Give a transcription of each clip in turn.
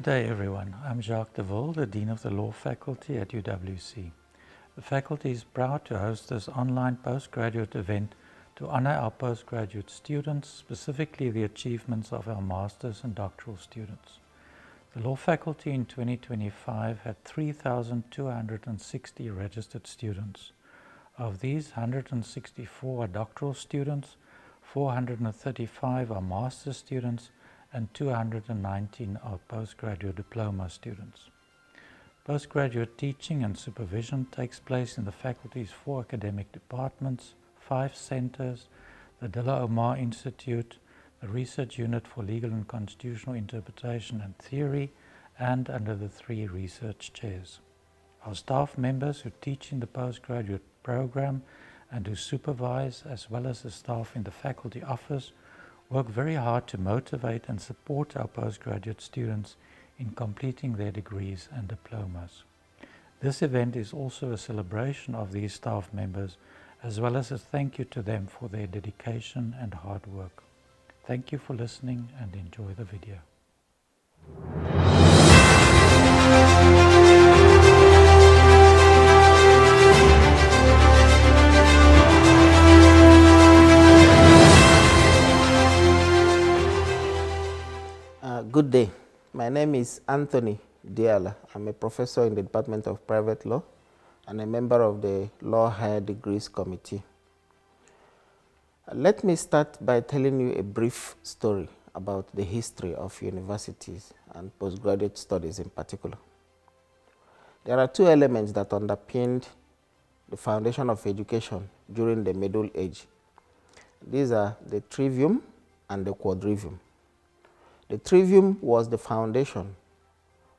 Good day everyone, I'm Jacques de Ville, the Dean of the Law Faculty at UWC. The faculty is proud to host this online postgraduate event to honor our postgraduate students, specifically the achievements of our master's and doctoral students. The Law Faculty in 2025 had 3,260 registered students. Of these, 164 are doctoral students, 435 are master's students, and 219 are postgraduate diploma students. Postgraduate teaching and supervision takes place in the faculty's 4 academic departments, 5 centers, the Dilla Omar Institute, the Research Unit for Legal and Constitutional Interpretation and Theory, and under the 3 research chairs. Our staff members who teach in the postgraduate program and who supervise, as well as the staff in the faculty office, work very hard to motivate and support our postgraduate students in completing their degrees and diplomas. This event is also a celebration of these staff members, as well as a thank you to them for their dedication and hard work. Thank you for listening and enjoy the video. Good day. My name is Anthony Diala. I'm a professor in the Department of Private Law and a member of the Law Higher Degrees Committee. Let me start by telling you a brief story about the history of universities and postgraduate studies in particular. There are 2 elements that underpinned the foundation of education during the Middle Age. These are the trivium and the quadrivium. The trivium was the foundation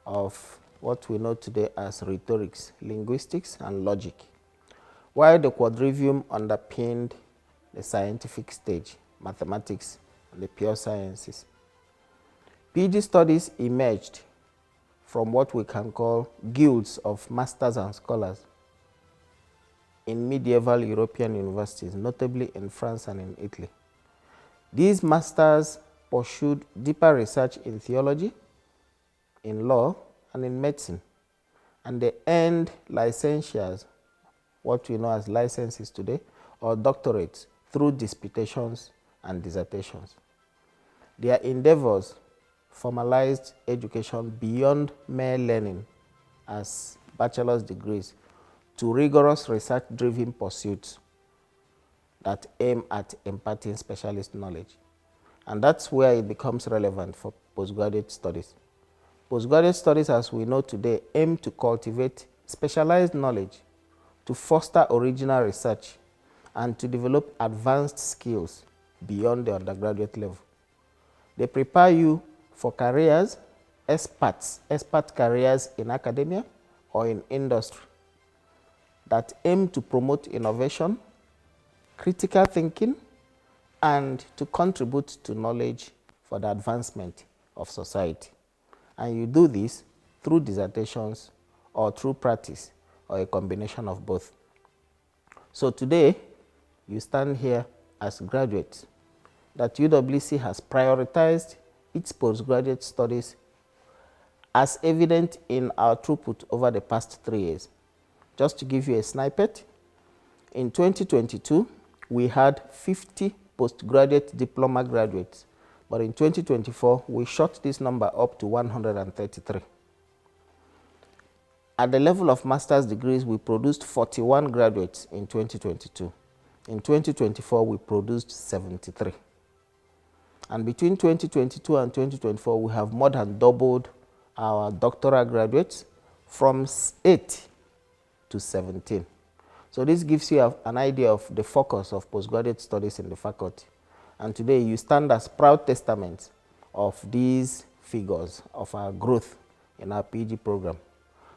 of what we know today as rhetorics, linguistics, and logic, while the quadrivium underpinned the scientific stage, mathematics, and the pure sciences. PG studies emerged from what we can call guilds of masters and scholars in medieval European universities, notably in France and in Italy. These masters pursued deeper research in theology, in law, and in medicine, and they earned licentiatures, what we know as licenses today, or doctorates through disputations and dissertations. Their endeavors formalized education beyond mere learning as bachelor's degrees to rigorous research-driven pursuits that aim at imparting specialist knowledge. And that's where it becomes relevant for postgraduate studies. Postgraduate studies, as we know today, aim to cultivate specialized knowledge, to foster original research, and to develop advanced skills beyond the undergraduate level. They prepare you for careers, expert careers in academia or in industry that aim to promote innovation, critical thinking, and to contribute to knowledge for the advancement of society. And you do this through dissertations or through practice or a combination of both. So today, you stand here as graduates that UWC has prioritized its postgraduate studies as evident in our throughput over the past 3 years. Just to give you a snippet, in 2022, we had 50 postgraduate diploma graduates, but in 2024, we shot this number up to 133. At the level of master's degrees, we produced 41 graduates in 2022. In 2024, we produced 73. And between 2022 and 2024, we have more than doubled our doctoral graduates from 8 to 17. So this gives you an idea of the focus of postgraduate studies in the faculty. And today you stand as proud testaments of these figures of our growth in our PG program.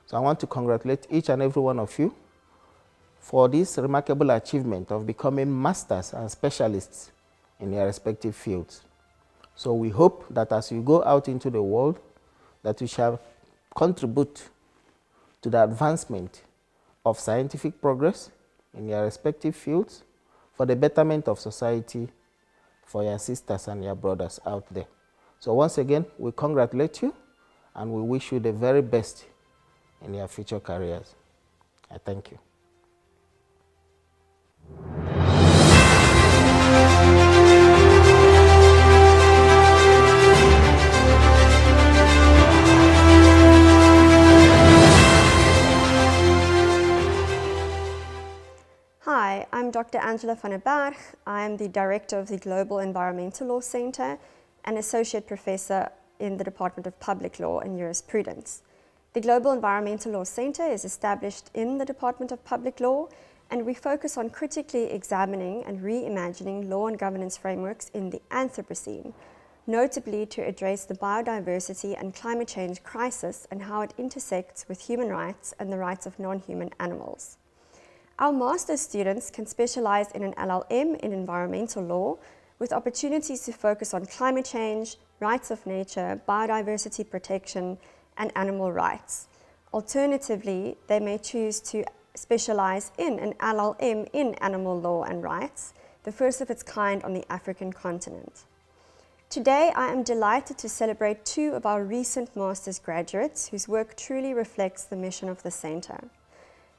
So I want to congratulate each and every one of you for this remarkable achievement of becoming masters and specialists in your respective fields. So we hope that as you go out into the world, that you shall contribute to the advancement of scientific progress in your respective fields for the betterment of society for your sisters and your brothers out there. So once again, we congratulate you and we wish you the very best in your future careers. I thank you. Hi, I'm Dr. Angela van der Berg. I am the Director of the Global Environmental Law Center and Associate Professor in the Department of Public Law and Jurisprudence. The Global Environmental Law Center is established in the Department of Public Law, and we focus on critically examining and reimagining law and governance frameworks in the Anthropocene, notably to address the biodiversity and climate change crisis and how it intersects with human rights and the rights of non-human animals. Our master's students can specialize in an LLM in environmental law with opportunities to focus on climate change, rights of nature, biodiversity protection, and animal rights. Alternatively, they may choose to specialize in an LLM in animal law and rights, the first of its kind on the African continent. Today, I am delighted to celebrate two of our recent master's graduates whose work truly reflects the mission of the center.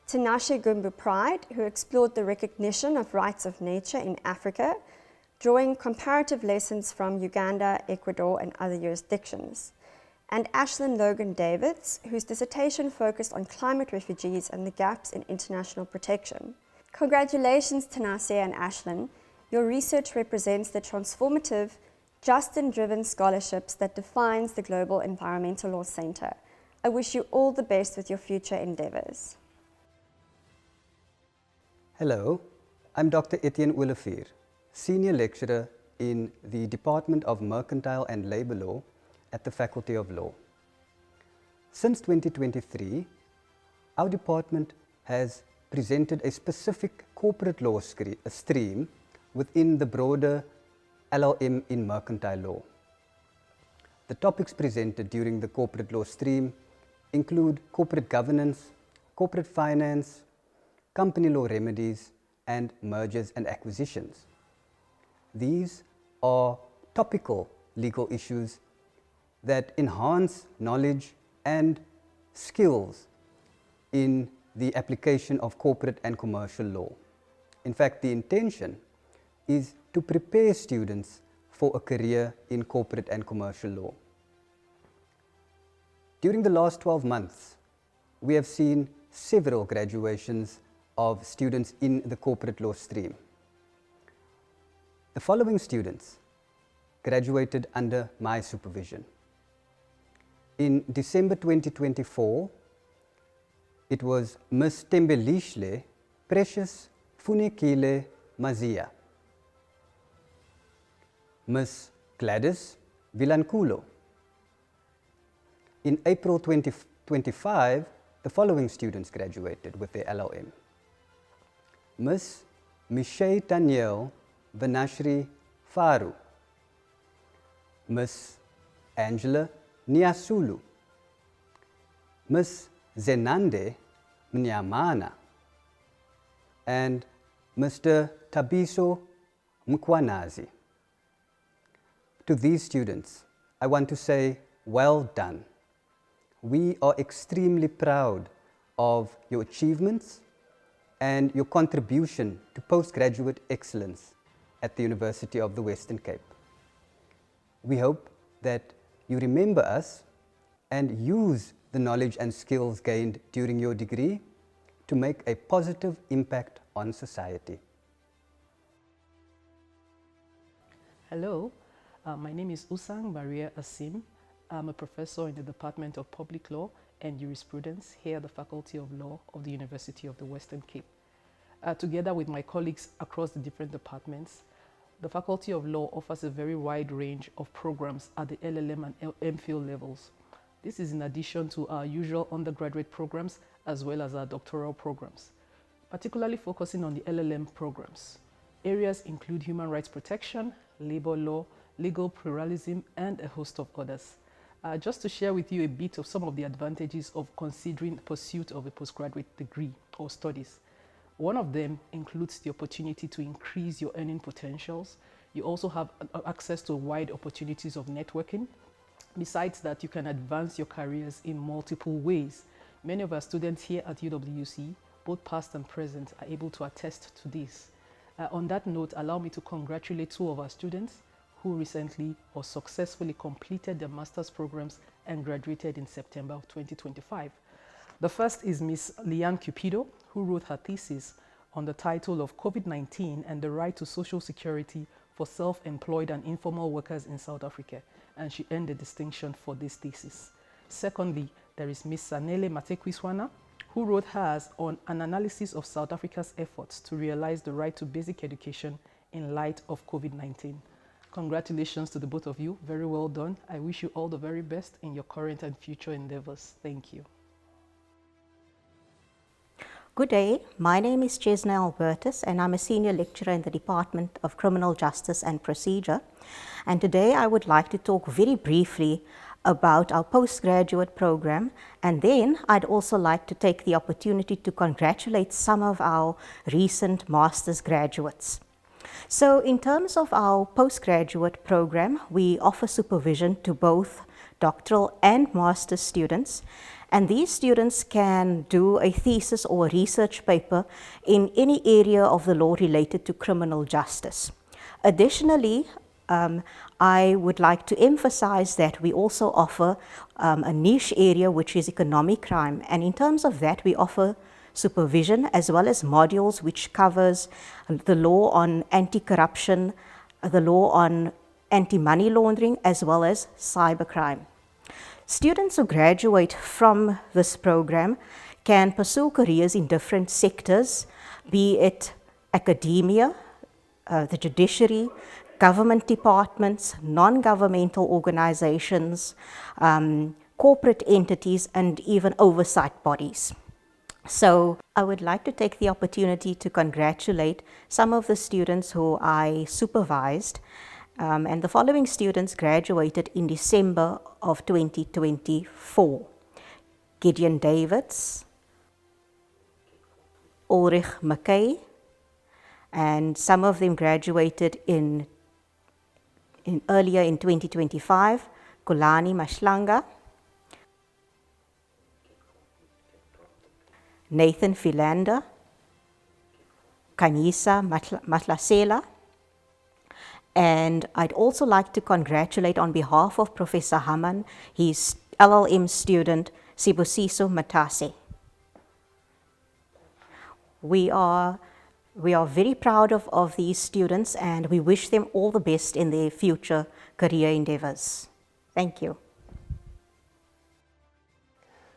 Tinashe Gumbu Pride, who explored the recognition of rights of nature in Africa, drawing comparative lessons from Uganda, Ecuador, and other jurisdictions. And Ashlyn Logan Davids, whose dissertation focused on climate refugees and the gaps in international protection. Congratulations, Tinashe and Ashlyn. Your research represents the transformative, just and driven scholarships that defines the Global Environmental Law Center. I wish you all the best with your future endeavors. Hello, I'm Dr. Etienne Olivier, Senior Lecturer in the Department of Mercantile and Labor Law at the Faculty of Law. Since 2023, our department has presented a specific corporate law stream within the broader LLM in mercantile law. The topics presented during the corporate law stream include corporate governance, corporate finance, company law remedies, and mergers and acquisitions. These are topical legal issues that enhance knowledge and skills in the application of corporate and commercial law. In fact, the intention is to prepare students for a career in corporate and commercial law. During the last 12 months, we have seen several graduations of students in the corporate law stream. The following students graduated under my supervision. In December 2024, it was Ms. Tembelishle Precious Funekile Mazia, Ms. Gladys Vilanculo. In April 2025, the following students graduated with their LLM. Ms. Michelle Danielle Vanashri Faru, Ms. Angela Niasulu, Ms. Zenande Mnyamana, and Mr. Tabiso Mkwanazi. To these students, I want to say, well done. We are extremely proud of your achievements and your contribution to postgraduate excellence at the University of the Western Cape. We hope that you remember us and use the knowledge and skills gained during your degree to make a positive impact on society. Hello, my name is Usang Maria Asim. I'm a professor in the Department of Public Law and Jurisprudence here at the Faculty of Law of the University of the Western Cape. Together with my colleagues across the different departments, the Faculty of Law offers a very wide range of programs at the LLM and MPhil levels. This is in addition to our usual undergraduate programs as well as our doctoral programs, particularly focusing on the LLM programs. Areas include human rights protection, labor law, legal pluralism, and a host of others. Just to share with you a bit of some of the advantages of considering pursuit of a postgraduate degree or studies. One of them includes the opportunity to increase your earning potentials. You also have access to wide opportunities of networking. Besides that, you can advance your careers in multiple ways. Many of our students here at UWC, both past and present, are able to attest to this. On that note, allow me to congratulate two of our students who recently or successfully completed their master's programs and graduated in September of 2025. The first is Ms. Liane Cupido, who wrote her thesis on the title of COVID-19 and the Right to Social Security for Self-Employed and Informal Workers in South Africa, and she earned a distinction for this thesis. Secondly, there is Ms. Sanele Matekwiswana, who wrote hers on an analysis of South Africa's efforts to realize the right to basic education in light of COVID-19. Congratulations to the both of you. Very well done. I wish you all the very best in your current and future endeavors. Thank you. Good day, my name is Chesna Albertus and I'm a senior lecturer in the Department of Criminal Justice and Procedure. And today I would like to talk very briefly about our postgraduate program, and then I'd also like to take the opportunity to congratulate some of our recent master's graduates. So in terms of our postgraduate program, we offer supervision to both doctoral and master's students, and these students can do a thesis or a research paper in any area of the law related to criminal justice. Additionally, I would like to emphasize that we also offer a niche area which is economic crime, and in terms of that we offer supervision as well as modules which covers the law on anti-corruption, the law on anti-money laundering as well as cybercrime. Students who graduate from this program can pursue careers in different sectors, be it academia, the judiciary, government departments, non-governmental organizations, corporate entities, and even oversight bodies. So I would like to take the opportunity to congratulate some of the students who I supervised, and the following students graduated in December of 2024. Gideon Davids, Ulrich McKay, and some of them graduated earlier in 2025, Kulani Mashlanga, Nathan Philander, Kanisa Matlasela, and I'd also like to congratulate on behalf of Professor Haman, his LLM student, Sibusiso Matase. We are very proud of these students and we wish them all the best in their future career endeavors. Thank you.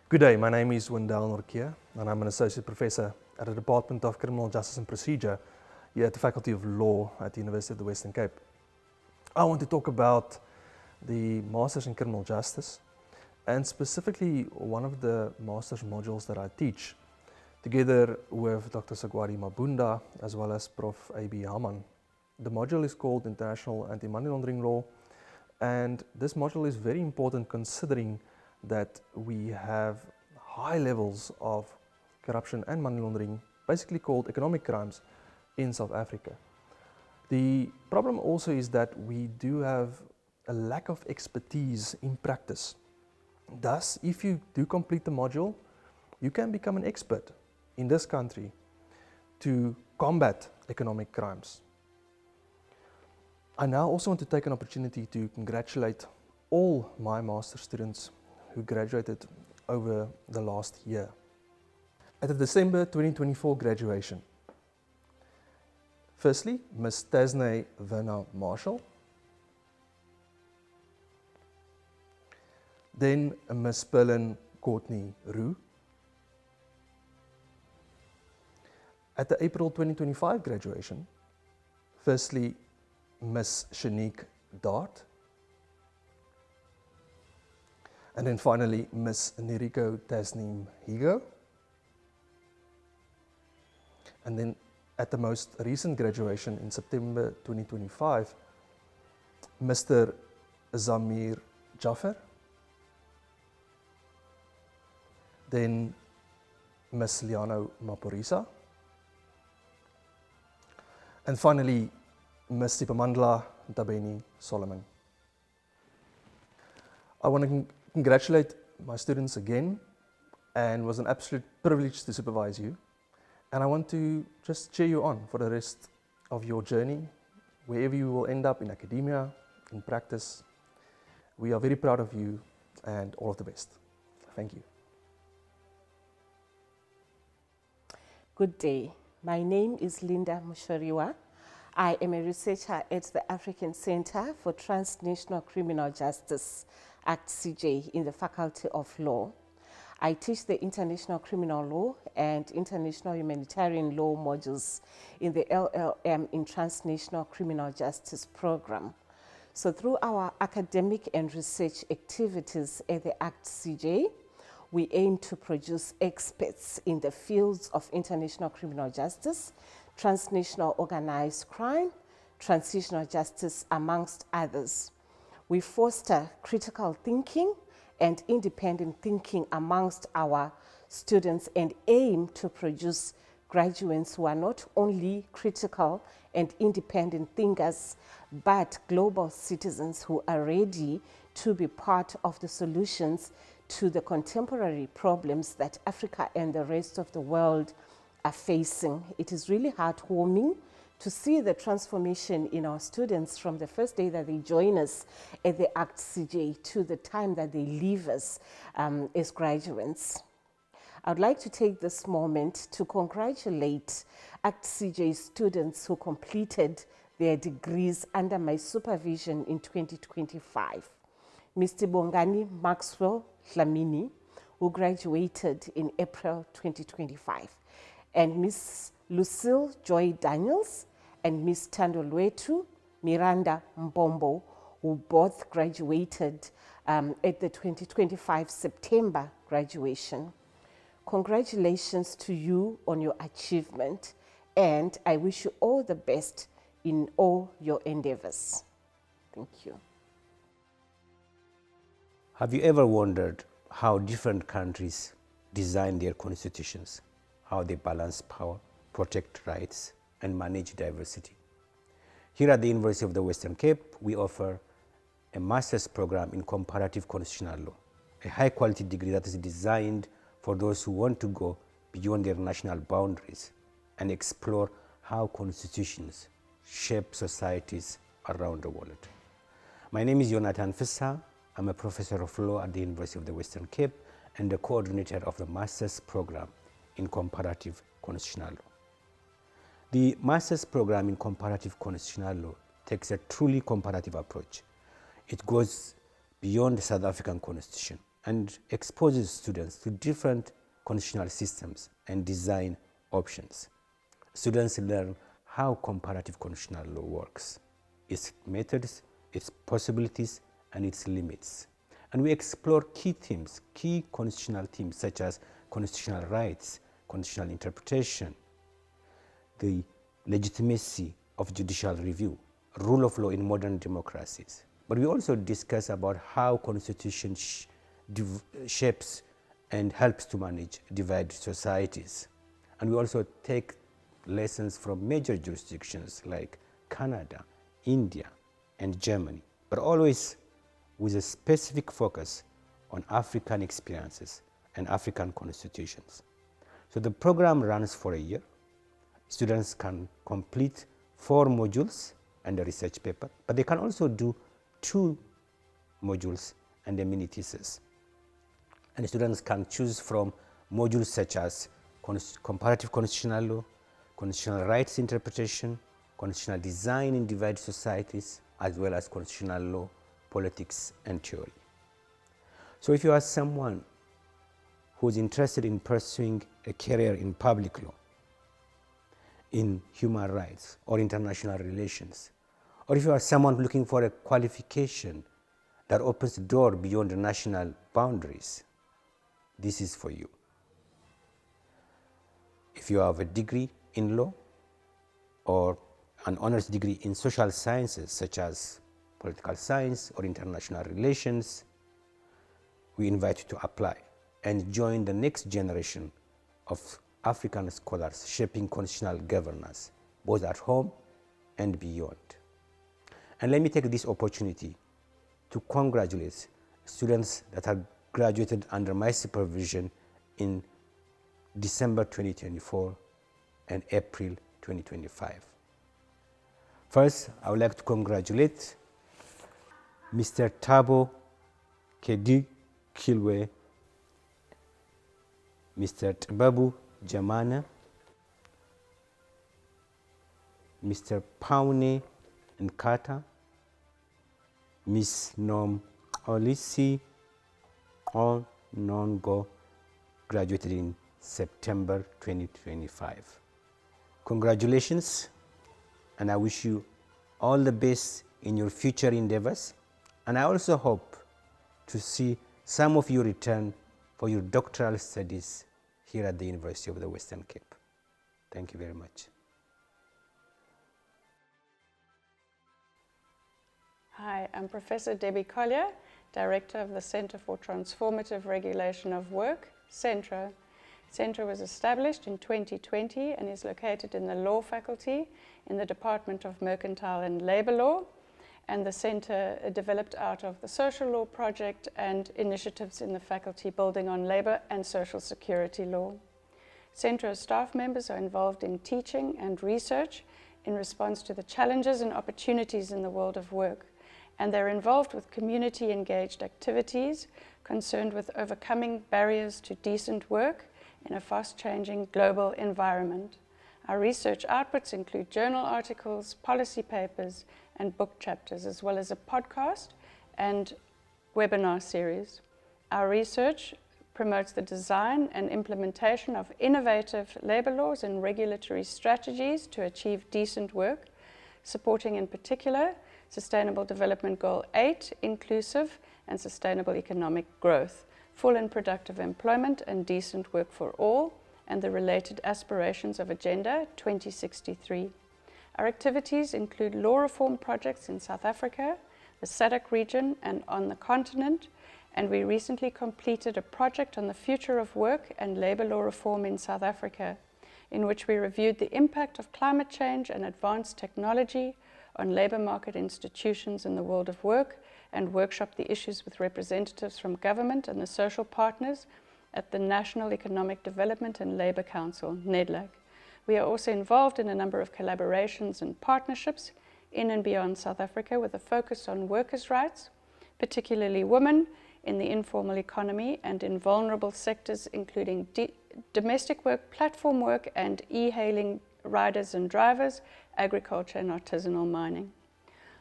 Good day, my name is Wendell Norkia and I'm an associate professor at the Department of Criminal Justice and Procedure here at the Faculty of Law at the University of the Western Cape. I want to talk about the Masters in Criminal Justice and specifically one of the Masters modules that I teach together with Dr. Sagwadi Mabunda as well as Prof. A.B. Haman. The module is called International Anti-Money Laundering Law, and this module is very important considering that we have high levels of corruption and money laundering, basically called economic crimes, in South Africa. The problem also is that we do have a lack of expertise in practice. Thus, if you do complete the module, you can become an expert in this country to combat economic crimes. I now also want to take an opportunity to congratulate all my master's students who graduated over the last year. At the December 2024 graduation, firstly, Ms. Tasney Verna Marshall, then Ms. Perlin Courtney Roux. At the April 2025 graduation, firstly, Ms. Shanique Dart, and then finally, Ms. Neriko Tasneem Higo. And then at the most recent graduation in September 2025, Mr. Zamir Jaffer, then Ms. Liano Maporisa, and finally, Ms. Sipamandla Dabeni Solomon. I want to congratulate my students again, and it was an absolute privilege to supervise you. And I want to just cheer you on for the rest of your journey, wherever you will end up in academia, in practice. We are very proud of you and all of the best. Thank you. Good day. My name is Linda Mushoriwa. I am a researcher at the African Center for Transnational Criminal Justice, ACT-CJ, in the Faculty of Law. I teach the International Criminal Law and International Humanitarian Law modules in the LLM in Transnational Criminal Justice program. So through our academic and research activities at the ACT-CJ, we aim to produce experts in the fields of international criminal justice, transnational organized crime, transitional justice, amongst others. We foster critical thinking and independent thinking amongst our students and aim to produce graduates who are not only critical and independent thinkers, but global citizens who are ready to be part of the solutions to the contemporary problems that Africa and the rest of the world are facing. It is really heartwarming to see the transformation in our students from the first day that they join us at the ACT-CJ to the time that they leave us as graduates. I'd like to take this moment to congratulate ACT-CJ students who completed their degrees under my supervision in 2025. Mr. Bongani Maxwell Dlamini, who graduated in April 2025, and Ms. Lucille Joy Daniels and Ms. Tandolwetu Miranda Mbombo, who both graduated at the 2025 September graduation. Congratulations to you on your achievement, and I wish you all the best in all your endeavors. Thank you. Have you ever wondered how different countries design their constitutions, how they balance power, protect rights, and manage diversity? Here at the University of the Western Cape, we offer a master's program in comparative constitutional law, a high-quality degree that is designed for those who want to go beyond their national boundaries and explore how constitutions shape societies around the world. My name is Jonathan Fissa. I'm a professor of law at the University of the Western Cape and the coordinator of the master's program in comparative constitutional law. The master's program in comparative constitutional law takes a truly comparative approach. It goes beyond the South African Constitution and exposes students to different constitutional systems and design options. Students learn how comparative constitutional law works, its methods, its possibilities, and its limits. And we explore key themes, key constitutional themes such as constitutional rights, constitutional interpretation, the legitimacy of judicial review, rule of law in modern democracies. But we also discuss about how constitution shapes and helps to manage divided societies. And we also take lessons from major jurisdictions like Canada, India, and Germany, but always with a specific focus on African experiences and African constitutions. So the program runs for a year. Students can complete 4 modules and a research paper, but they can also do 2 modules and a mini thesis. And students can choose from modules such as comparative constitutional law, constitutional rights interpretation, constitutional design in divided societies, as well as constitutional law, politics, and theory. So if you are someone who's interested in pursuing a career in public law, in human rights or international relations, or if you are someone looking for a qualification that opens the door beyond the national boundaries, this is for you. If you have a degree in law or an honors degree in social sciences such as political science or international relations, we invite you to apply and join the next generation of African scholars shaping constitutional governance, both at home and beyond. And let me take this opportunity to congratulate students that are graduated under my supervision in December 2024 and April 2025. First, I would like to congratulate Mr. Thabo Kedi Kilwe, Mr. Tbabu Jamana, Mr. Paune Nkata, Ms. Nom Olisi Onongo, graduated in September 2025. Congratulations, and I wish you all the best in your future endeavors, and I also hope to see some of you return for your doctoral studies here at the University of the Western Cape. Thank you very much. Hi, I'm Professor Debbie Collier, Director of the Centre for Transformative Regulation of Work, CENTRO. CENTRO was established in 2020 and is located in the Law Faculty in the Department of Mercantile and Labour Law. And the centre developed out of the Social Law Project and initiatives in the faculty building on labour and social security law. CENTRO staff members are involved in teaching and research in response to the challenges and opportunities in the world of work. And they're involved with community-engaged activities concerned with overcoming barriers to decent work in a fast-changing global environment. Our research outputs include journal articles, policy papers, and book chapters, as well as a podcast and webinar series. Our research promotes the design and implementation of innovative labour laws and regulatory strategies to achieve decent work, supporting in particular Sustainable Development Goal 8, inclusive and sustainable economic growth, full and productive employment and decent work for all, and the related aspirations of Agenda 2063. Our activities include law reform projects in South Africa, the SADC region, and on the continent, and we recently completed a project on the future of work and labour law reform in South Africa, in which we reviewed the impact of climate change and advanced technology on labour market institutions in the world of work, and workshopped the issues with representatives from government and the social partners at the National Economic Development and Labour Council, NEDLAC. We are also involved in a number of collaborations and partnerships in and beyond South Africa with a focus on workers' rights, particularly women in the informal economy and in vulnerable sectors including domestic work, platform work, and e-hailing riders and drivers, agriculture and artisanal mining.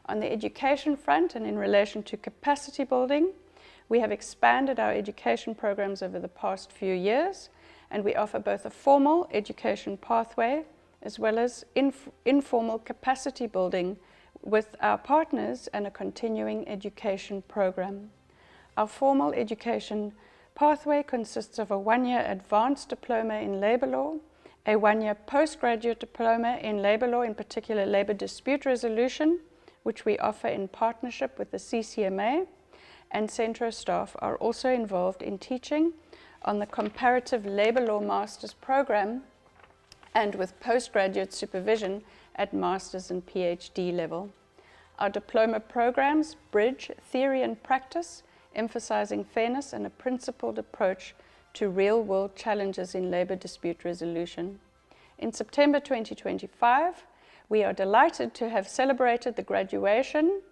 On the education front and in relation to capacity building, we have expanded our education programs over the past few years, and we offer both a formal education pathway as well as informal capacity building with our partners and a continuing education program. Our formal education pathway consists of a one-year advanced diploma in labour law, a one-year postgraduate diploma in labour law, in particular labour dispute resolution, which we offer in partnership with the CCMA, and CENTRO staff are also involved in teaching on the Comparative Labour Law Masters program and with postgraduate supervision at master's and PhD level. Our diploma programs bridge theory and practice, emphasizing fairness and a principled approach to real-world challenges in labour dispute resolution. In September 2025, we are delighted to have celebrated the graduation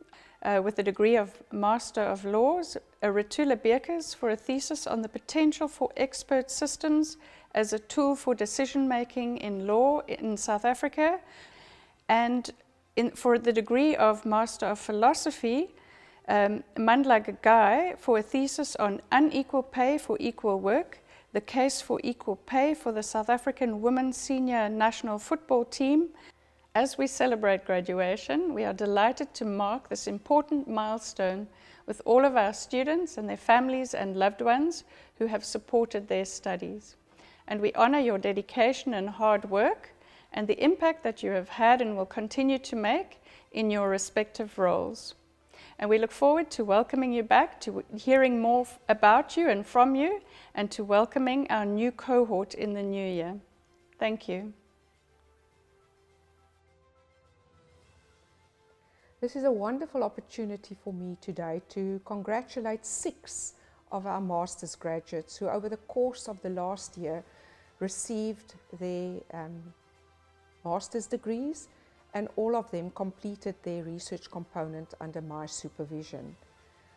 with the degree of Master of Laws, Ratula Bekers, for a thesis on the potential for expert systems as a tool for decision-making in law in South Africa, and for the degree of Master of Philosophy, Mandla Gagai, for a thesis on unequal pay for equal work, the case for equal pay for the South African women's senior national football team. As we celebrate graduation, we are delighted to mark this important milestone with all of our students and their families and loved ones who have supported their studies. And we honor your dedication and hard work and the impact that you have had and will continue to make in your respective roles. And we look forward to welcoming you back, to hearing more about you and from you, and to welcoming our new cohort in the new year. Thank you. This is a wonderful opportunity for me today to congratulate 6 of our master's graduates who over the course of the last year received their master's degrees, and all of them completed their research component under my supervision.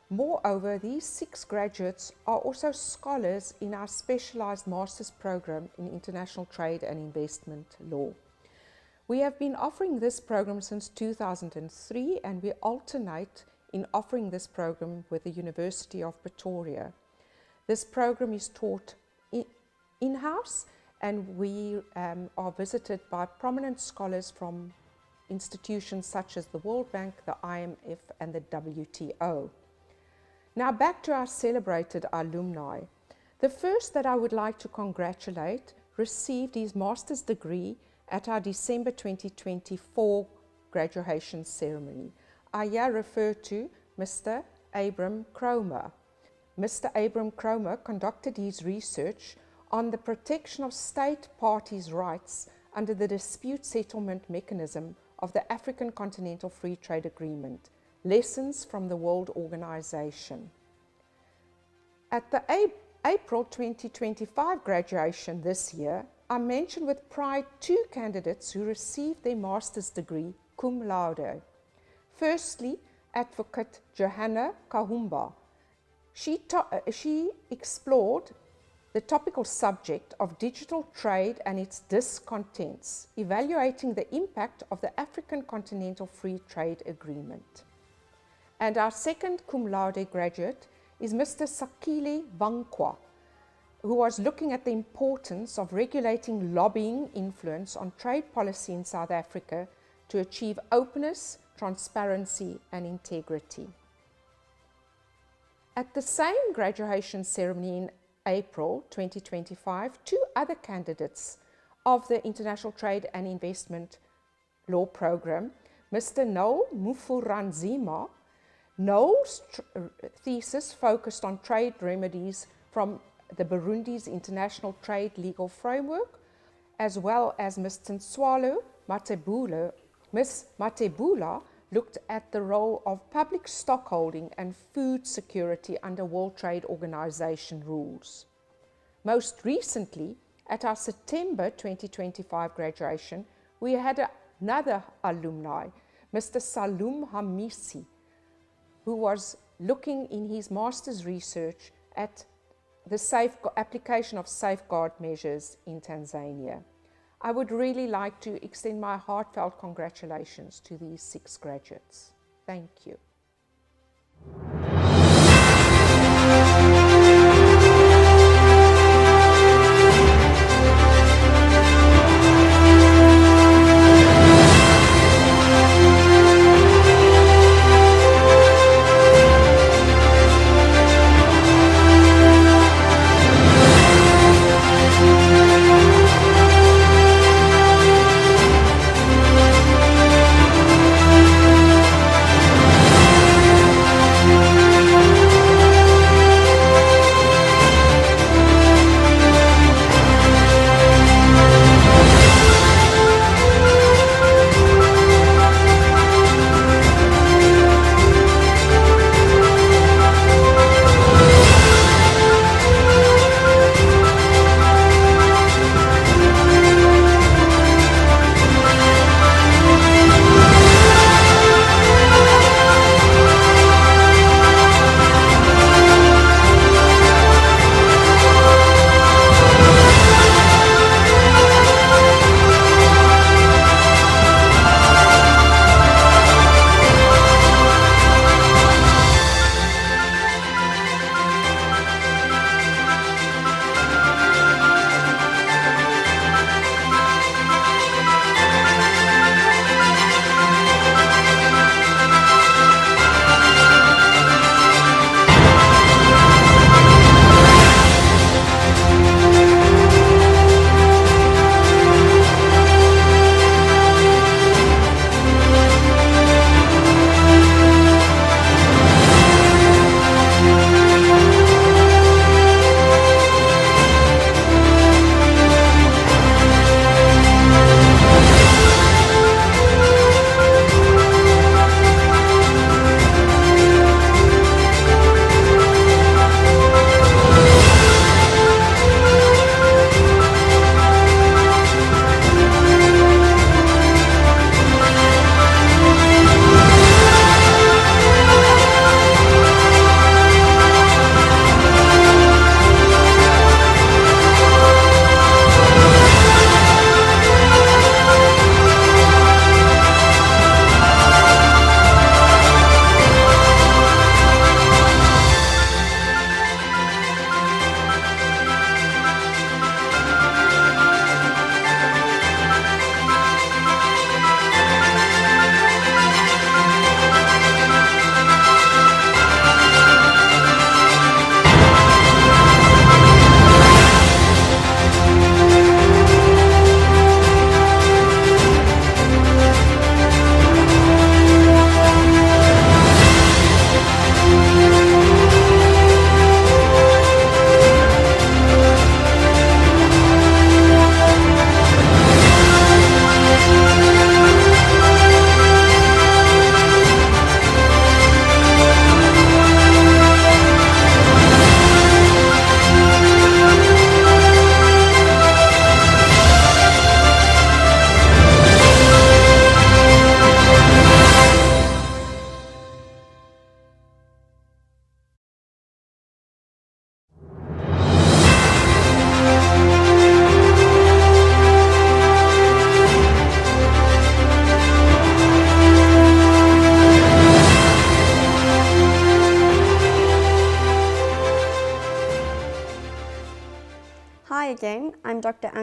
Moreover, these 6 graduates are also scholars in our specialized master's program in international trade and investment law. We have been offering this program since 2003, and we alternate in offering this program with the University of Pretoria. This program is taught in-house, and we are visited by prominent scholars from institutions such as the World Bank, the IMF, and the WTO. Now back to our celebrated alumni. The first that I would like to congratulate received his master's degree at our December 2024 graduation ceremony. I here refer to Mr. Abram Cromer. Mr. Abram Cromer conducted his research on the protection of state parties' rights under the dispute settlement mechanism of the African Continental Free Trade Agreement, Lessons from the World Organization. At the April 2025 graduation this year, I mention with pride 2 candidates who received their master's degree cum laude. Firstly, Advocate Johanna Kahumba. She explored the topical subject of digital trade and its discontents, evaluating the impact of the African Continental Free Trade Agreement. And our second cum laude graduate is Mr. Sakile Vankwa, who was looking at the importance of regulating lobbying influence on trade policy in South Africa to achieve openness, transparency, and integrity. At the same graduation ceremony in April 2025, 2 other candidates of the International Trade and Investment Law Program, Mr. Noel Mufuranzima. Noel's thesis focused on trade remedies from the Burundi's International Trade Legal Framework, as well as Ms. Tswalo Matebula. Ms. Matebula looked at the role of public stockholding and food security under World Trade Organization rules. Most recently, at our September 2025 graduation, we had another alumni, Mr. Salum Hamisi, who was looking in his master's research at the application of safeguard measures in Tanzania. I would really like to extend my heartfelt congratulations to these 6 graduates. Thank you.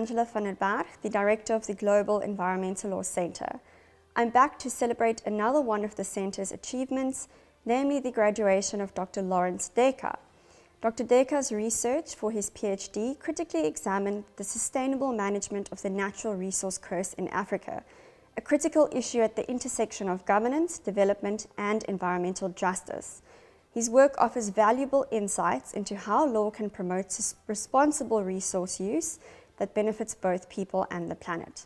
Angela van der Berg, the Director of the Global Environmental Law Centre. I'm back to celebrate another one of the Centre's achievements, namely the graduation of Dr. Lawrence Dekker. Dr. Dekker's research for his PhD critically examined the sustainable management of the natural resource curse in Africa, a critical issue at the intersection of governance, development, and environmental justice. His work offers valuable insights into how law can promote responsible resource use that benefits both people and the planet.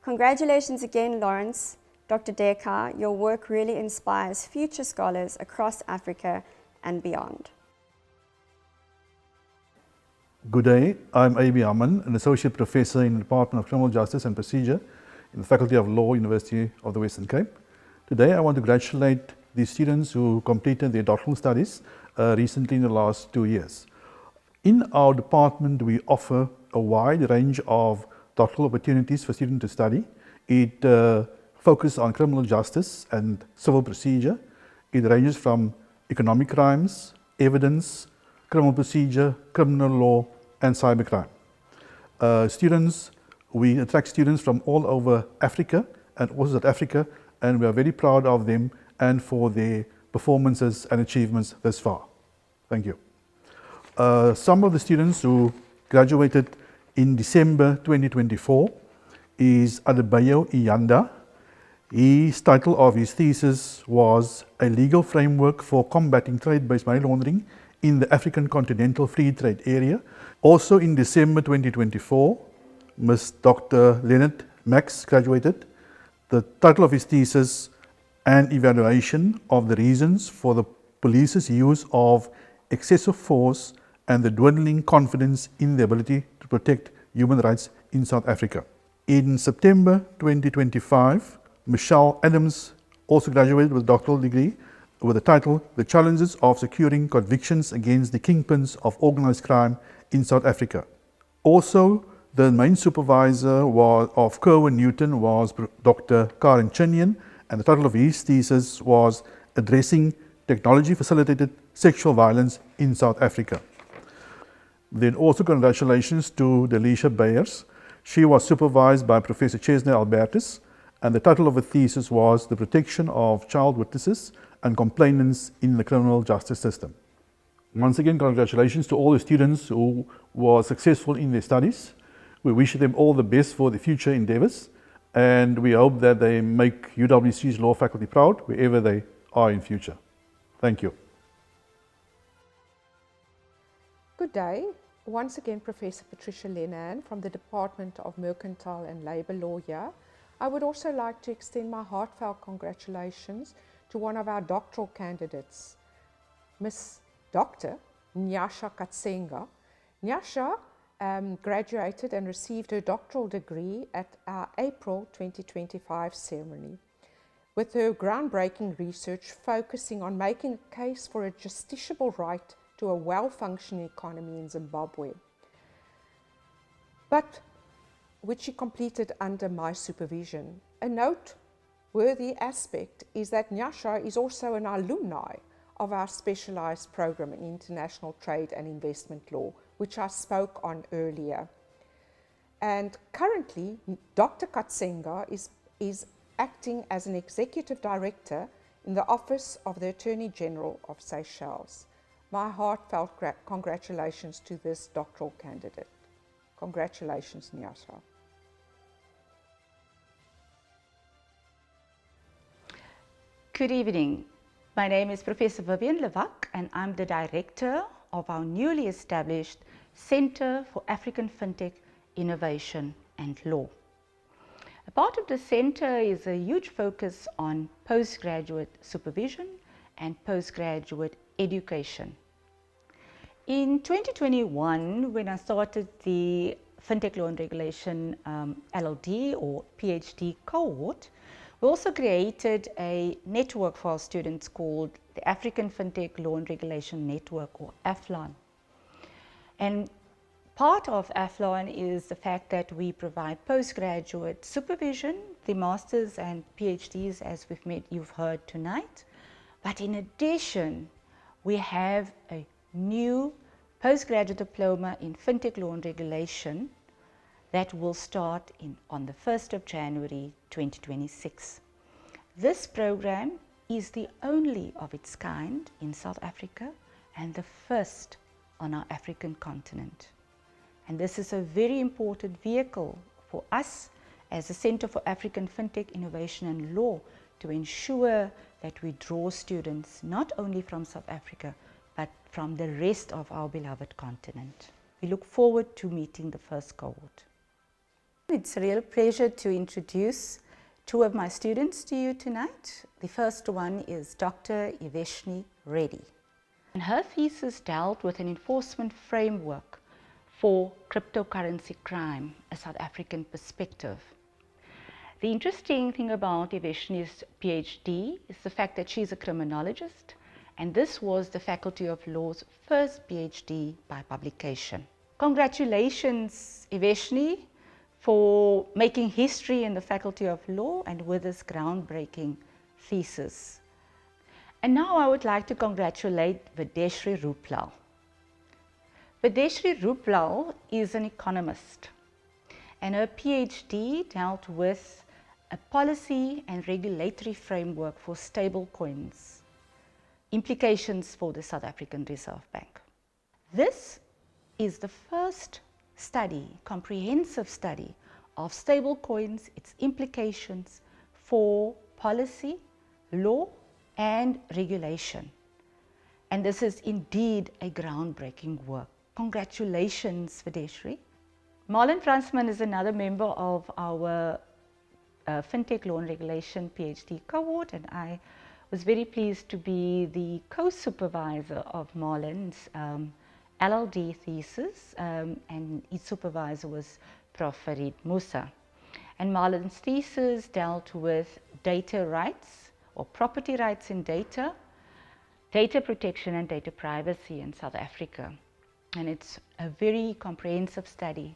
Congratulations again, Lawrence. Dr. Dekker, your work really inspires future scholars across Africa and beyond. Good day, I'm A.B. Aman, an Associate Professor in the Department of Criminal Justice and Procedure in the Faculty of Law, University of the Western Cape. Today I want to congratulate the students who completed their doctoral studies recently in the last 2 years. In our department, we offer a wide range of doctoral opportunities for students to study. It focuses on criminal justice and civil procedure. It ranges from economic crimes, evidence, criminal procedure, criminal law, and cybercrime. We attract students from all over Africa and also South Africa, and we are very proud of them and for their performances and achievements thus far. Thank you. Some of the students who graduated in December 2024 is Adebayo Iyanda. His title of his thesis was A Legal Framework for Combating Trade-Based Money Laundering in the African Continental Free Trade Area. Also in December 2024, Ms. Dr. Leonard Max graduated. The title of his thesis, An Evaluation of the Reasons for the Police's Use of Excessive Force and the Dwindling Confidence in the Ability to Protect Human Rights in South Africa. In September 2025, Michelle Adams also graduated with a doctoral degree with the title, The Challenges of Securing Convictions Against the Kingpins of Organized Crime in South Africa. Also, the main supervisor of Kerwin Newton was Dr. Karen Chinian, and the title of his thesis was Addressing Technology-Facilitated Sexual Violence in South Africa. Then also congratulations to Delisha Beyers. She was supervised by Professor Chesney Albertus, and the title of her thesis was The Protection of Child Witnesses and Complainants in the Criminal Justice System. Once again, congratulations to all the students who were successful in their studies. We wish them all the best for the future endeavors, and we hope that they make UWC's Law Faculty proud wherever they are in future. Thank you. Good day. Once again, Professor Patricia Lennan from the Department of Mercantile and Labour Law here. I would also like to extend my heartfelt congratulations to one of our doctoral candidates, Miss Dr. Nyasha Katsenga. Nyasha graduated and received her doctoral degree at our April 2025 ceremony, with her groundbreaking research focusing on making a case for a justiciable right to a well-functioning economy in Zimbabwe, but which she completed under my supervision. A noteworthy aspect is that Nyasha is also an alumni of our specialized program in international trade and investment law, which I spoke on earlier. And currently, Dr. Katsenga is acting as an executive director in the Office of the Attorney General of Seychelles. My heartfelt congratulations to this doctoral candidate. Congratulations, Nyasha. Good evening. My name is Professor Vivian Levak, and I'm the director of our newly established Center for African Fintech Innovation and Law. A part of the center is a huge focus on postgraduate supervision and postgraduate education. In 2021, when I started the Fintech Law and Regulation LLD or PhD cohort, we also created a network for our students called the African Fintech Law and Regulation Network, or AFLON. And part of AFLON is the fact that we provide postgraduate supervision, the masters and PhDs, as you've heard tonight. But in addition, we have a new postgraduate diploma in Fintech Law and Regulation that will start on the 1st of January 2026. This program is the only of its kind in South Africa and the first on our African continent. And this is a very important vehicle for us as the Center for African Fintech Innovation and Law to ensure that we draw students not only from South Africa but from the rest of our beloved continent. We look forward to meeting the first cohort. It's a real pleasure to introduce two of my students to you tonight. The first one is Dr. Iveshni Reddy. And her thesis dealt with an enforcement framework for cryptocurrency crime, a South African perspective. The interesting thing about Iveshni's PhD is the fact that she's a criminologist, and this was the Faculty of Law's first PhD by publication. Congratulations, Iveshni, for making history in the Faculty of Law and with this groundbreaking thesis. And now I would like to congratulate Vedeshri Ruplal. Vedeshri Ruplal is an economist, and her PhD dealt with a policy and regulatory framework for stable coins, implications for the South African Reserve Bank. This is the first study, comprehensive study of stable coins, its implications for policy, law and regulation. And this is indeed a groundbreaking work. Congratulations, Vedeshri. Marlon Fransman is another member of our Fintech Law and Regulation PhD cohort, and I was very pleased to be the co-supervisor of Marlon's LLD thesis, and his supervisor was Prof. Farid Musa. And Marlon's thesis dealt with data rights or property rights in data, data protection and data privacy in South Africa. And it's a very comprehensive study.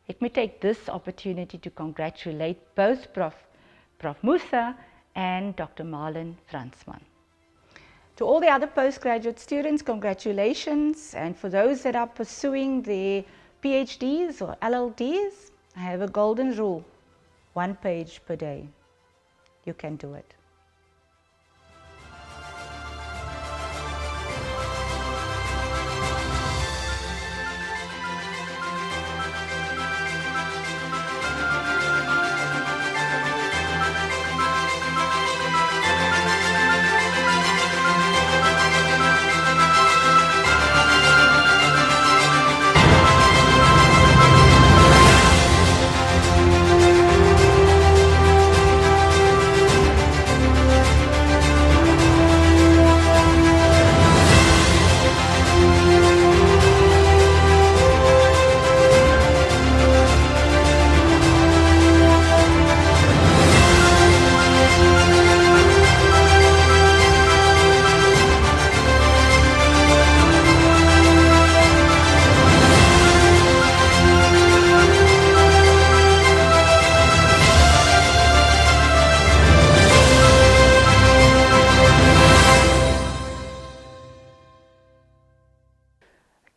Let me take this opportunity to congratulate both Prof. Musa and Dr. Marlon Fransman. To all the other postgraduate students, congratulations. And for those that are pursuing their PhDs or LLDs, I have a golden rule: 1 page per day. You can do it.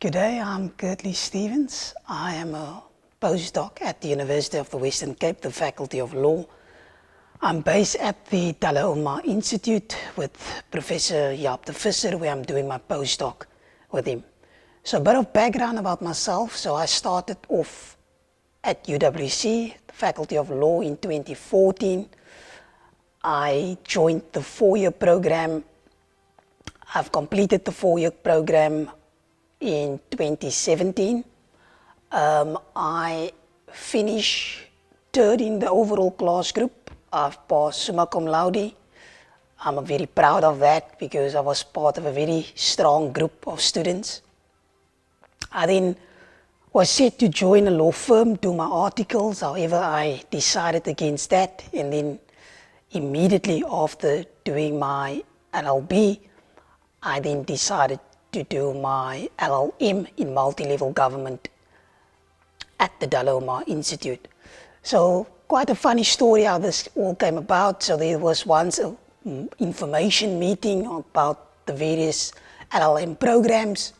Good day, I'm Gertley Stevens. I am a postdoc at the University of the Western Cape, the Faculty of Law. I'm based at the Alumnus Institute with Professor Jacques de Ville, where I'm doing my postdoc with him. So a bit of background about myself. So I started off at UWC, the Faculty of Law, in 2014. I joined the 4-year program. I've completed the 4-year program in 2017. I finished 3rd in the overall class group. I've passed summa cum laude. I'm very proud of that because I was part of a very strong group of students. I then was set to join a law firm, do my articles. However, I decided against that, and then immediately after doing my LLB, I then decided to do my LLM in multi-level government at the Alumnus Institute. So quite a funny story how this all came about. So there was once an information meeting about the various LLM programs.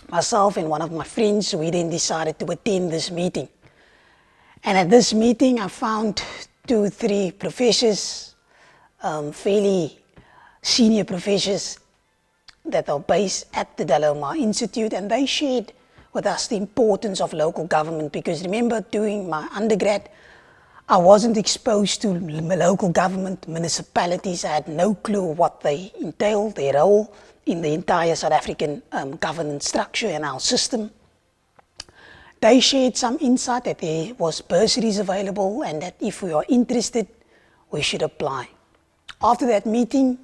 Myself and one of my friends, we then decided to attend this meeting. And at this meeting, I found 2, 3 professors, fairly senior professors that are based at the Dalhousie Institute, and they shared with us the importance of local government, because remember, doing my undergrad, I wasn't exposed to local government, municipalities. I had no clue what they entail, their role in the entire South African governance structure and our system. They shared some insight that there was bursaries available and that if we are interested, we should apply. After that meeting,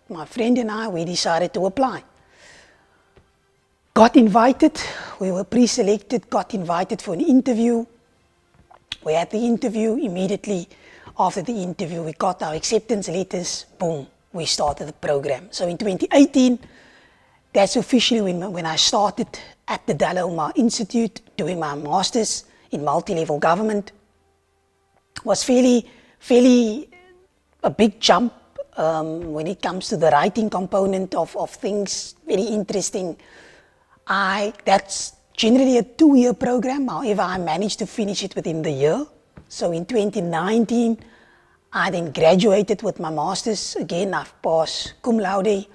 my friend and I, we decided to apply. Got invited, we were pre-selected, got invited for an interview. We had the interview. Immediately after the interview, we got our acceptance letters, boom, we started the program. So in 2018, that's officially when I started at the Dalhousie Institute doing my master's in multi-level government. It was fairly a big jump when it comes to the writing component of things, very interesting. That's generally a 2-year program, however, I managed to finish it within the year. So in 2019, I then graduated with my master's. Again, I've passed cum laude.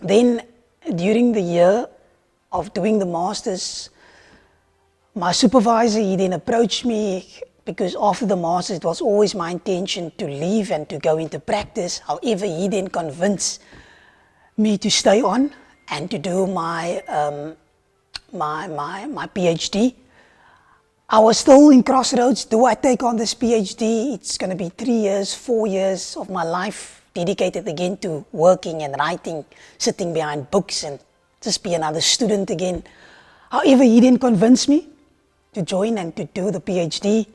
Then, during the year of doing the master's, my supervisor, he then approached me, because after the master's, it was always my intention to leave and to go into practice. However, he then convinced me to stay on and to do my PhD. I was still in crossroads. Do I take on this PhD? It's going to be 3 years, 4 years of my life dedicated again to working and writing, sitting behind books and just be another student again. However, he didn't convince me to join and to do the PhD.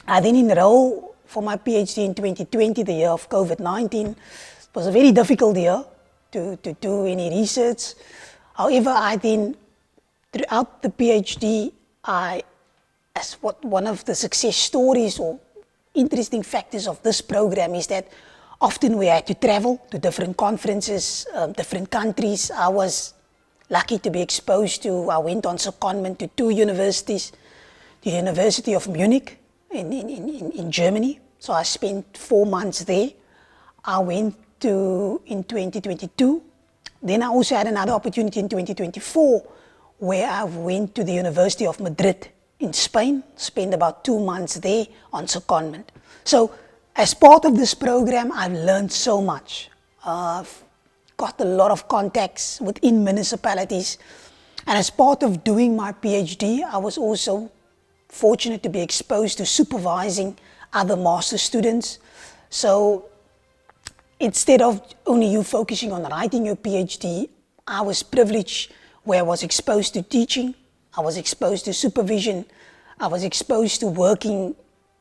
I then enrolled for my PhD in 2020, the year of COVID-19. It was a very difficult year to do any research. However, I then, throughout the PhD, one of the success stories or interesting factors of this program is that often we had to travel to different conferences, different countries. I was lucky to be exposed to, I went on secondment to 2 universities, the University of Munich in Germany. So I spent 4 months there. I went to, in 2022, then I also had another opportunity in 2024 where I went to the University of Madrid in Spain, spent about 2 months there on secondment. So as part of this program, I've learned so much. I've got a lot of contacts within municipalities. And as part of doing my PhD, I was also fortunate to be exposed to supervising other master students. So instead of only you focusing on writing your PhD, I was privileged where I was exposed to teaching, I was exposed to supervision, I was exposed to working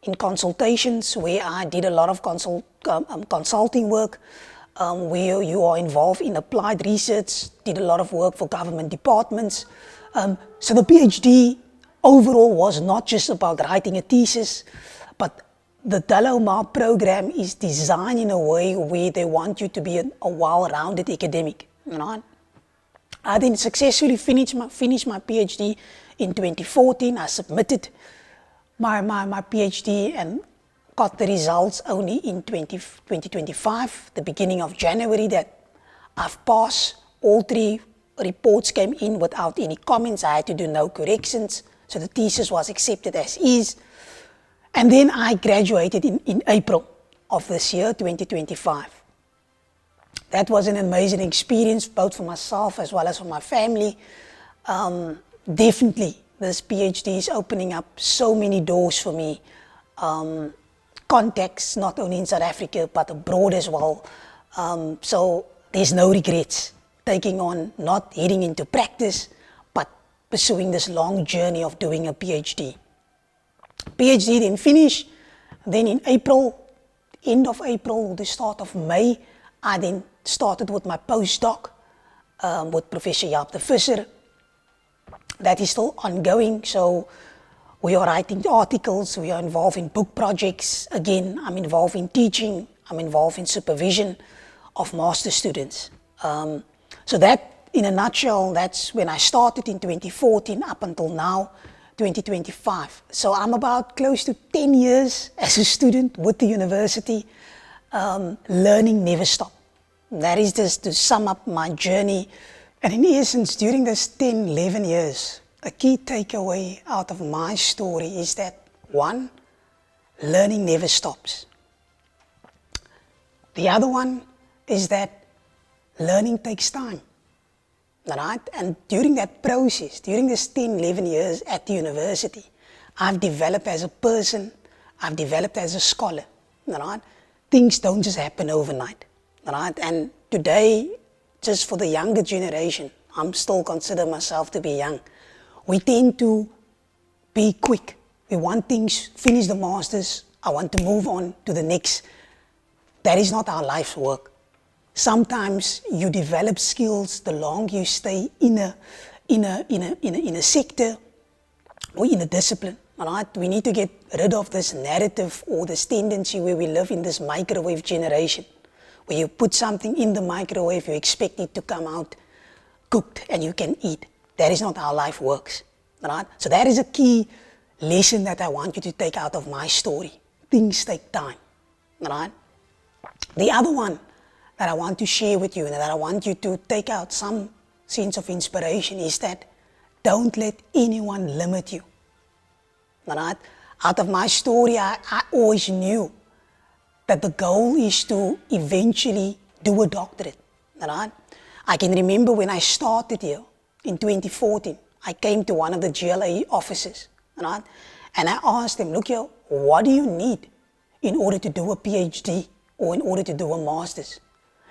in consultations where I did a lot of consulting work, where you are involved in applied research, did a lot of work for government departments. So the PhD overall was not just about writing a thesis, but the Dalhousie program is designed in a way where they want you to be a well-rounded academic. You know? I then successfully finished my PhD in 2014. I submitted my PhD and got the results only in 2025, the beginning of January, that I've passed. All 3 reports came in without any comments. I had to do no corrections. So the thesis was accepted as is. And then I graduated in April of this year, 2025. That was an amazing experience, both for myself as well as for my family. Definitely, this PhD is opening up so many doors for me. Contacts, not only in South Africa, but abroad as well. So there's no regrets taking on, not heading into practice, but pursuing this long journey of doing a PhD. PhD then finished. Then in April, end of April, the start of May, I then started with my postdoc with Professor Jacques de Ville. That is still ongoing, so we are writing articles, we are involved in book projects. Again, I'm involved in teaching, I'm involved in supervision of master students. So that, in a nutshell, that's when I started in 2014 up until now, 2025. So I'm about close to 10 years as a student with the university. Learning never stopped. That is just to sum up my journey. And in essence, during this 10, 11 years, a key takeaway out of my story is that, one, learning never stops. The other one is that learning takes time. Right? And during that process, during this 10, 11 years at the university, I've developed as a person, I've developed as a scholar. Right? Things don't just happen overnight. Right? And today, just for the younger generation, I'm still consider myself to be young. We tend to be quick. We want things, finish the masters, I want to move on to the next. That is not our life's work. Sometimes you develop skills the longer you stay in a sector or in a discipline. Right? We need to get rid of this narrative or this tendency where we live in this microwave generation, where you put something in the microwave, you expect it to come out cooked and you can eat. That is not how life works. Right? So that is a key lesson that I want you to take out of my story. Things take time. Right? The other one that I want to share with you and that I want you to take out some sense of inspiration is that don't let anyone limit you. Right? Out of my story, I always knew that the goal is to eventually do a doctorate. Right? I can remember when I started here in 2014, I came to one of the GLA offices. Right? And I asked them, look here, what do you need in order to do a PhD or in order to do a master's?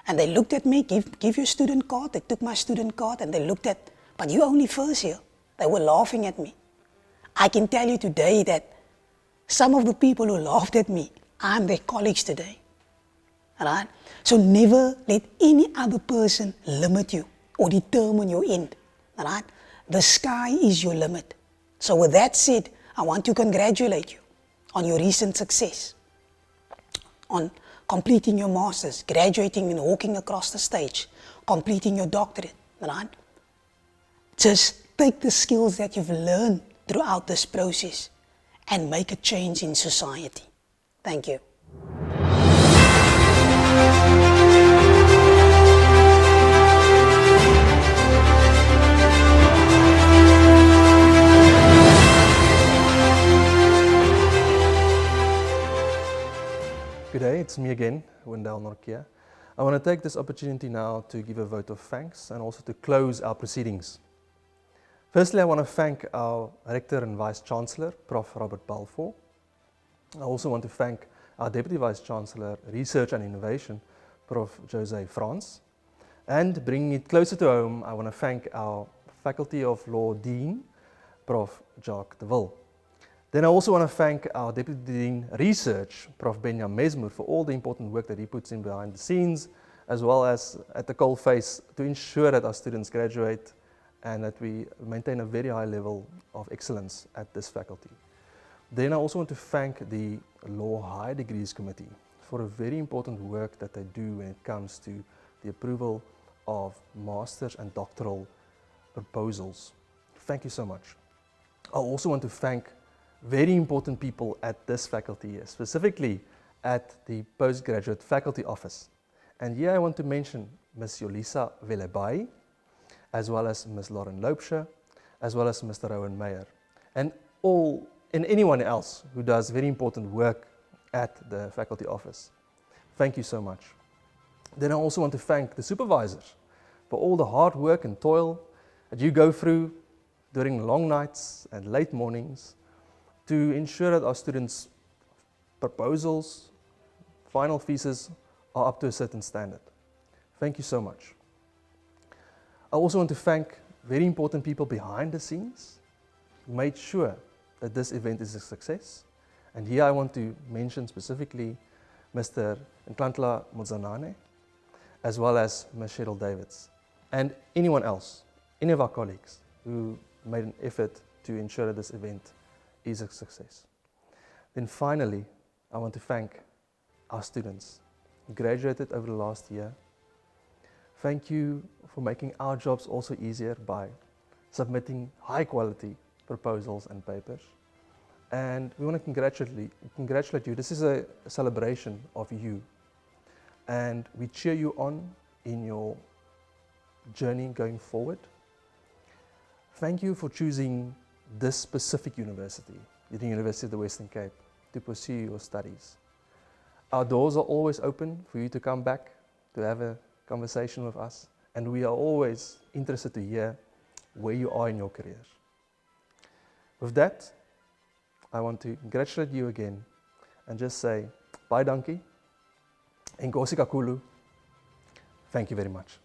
And they looked at me, give your student card. They took my student card and they looked at, but you only first here. They were laughing at me. I can tell you today that some of the people who laughed at me, I'm their colleagues today. Right? So never let any other person limit you or determine your end. Right? The sky is your limit. So with that said, I want to congratulate you on your recent success, on completing your master's, graduating and walking across the stage, completing your doctorate. Right? Just take the skills that you've learned throughout this process and make a change in society. Thank you. Good day, it's me again, Wendell Norkia. I want to take this opportunity now to give a vote of thanks and also to close our proceedings. Firstly, I want to thank our Rector and Vice Chancellor, Prof. Robert Balfour. I also want to thank our Deputy Vice Chancellor, Research and Innovation, Prof. Jose France. And bringing it closer to home, I want to thank our Faculty of Law Dean, Prof. Jacques de Ville. Then I also want to thank our Deputy Dean Research, Prof. Benjamin Mesmoor, for all the important work that he puts in behind the scenes, as well as at the coalface to ensure that our students graduate and that we maintain a very high level of excellence at this faculty. Then I also want to thank the Law High Degrees Committee for a very important work that they do when it comes to the approval of master's and doctoral proposals. Thank you so much. I also want to thank very important people at this faculty, specifically at the Postgraduate Faculty Office. And here I want to mention Ms. Yolisa Velebai, as well as Ms. Lauren Loubser, as well as Mr. Rowan Meyer, and anyone else who does very important work at the faculty office. Thank you so much. Then I also want to thank the supervisors for all the hard work and toil that you go through during long nights and late mornings to ensure that our students' proposals, final theses are up to a certain standard. Thank you so much. I also want to thank very important people behind the scenes who made sure that this event is a success. And here I want to mention specifically Mr. Ntlantla Mozanane, as well as Ms. Cheryl Davids, and anyone else, any of our colleagues who made an effort to ensure that this event is a success. Then finally, I want to thank our students who graduated over the last year. Thank you for making our jobs also easier by submitting high quality proposals and papers. And we want to congratulate you. This is a celebration of you. And we cheer you on in your journey going forward. Thank you for choosing this specific university, the University of the Western Cape, to pursue your studies. Our doors are always open for you to come back, to have a conversation with us, and we are always interested to hear where you are in your careers. With that, I want to congratulate you again and just say, bye dankie, enkosi kakhulu, thank you very much.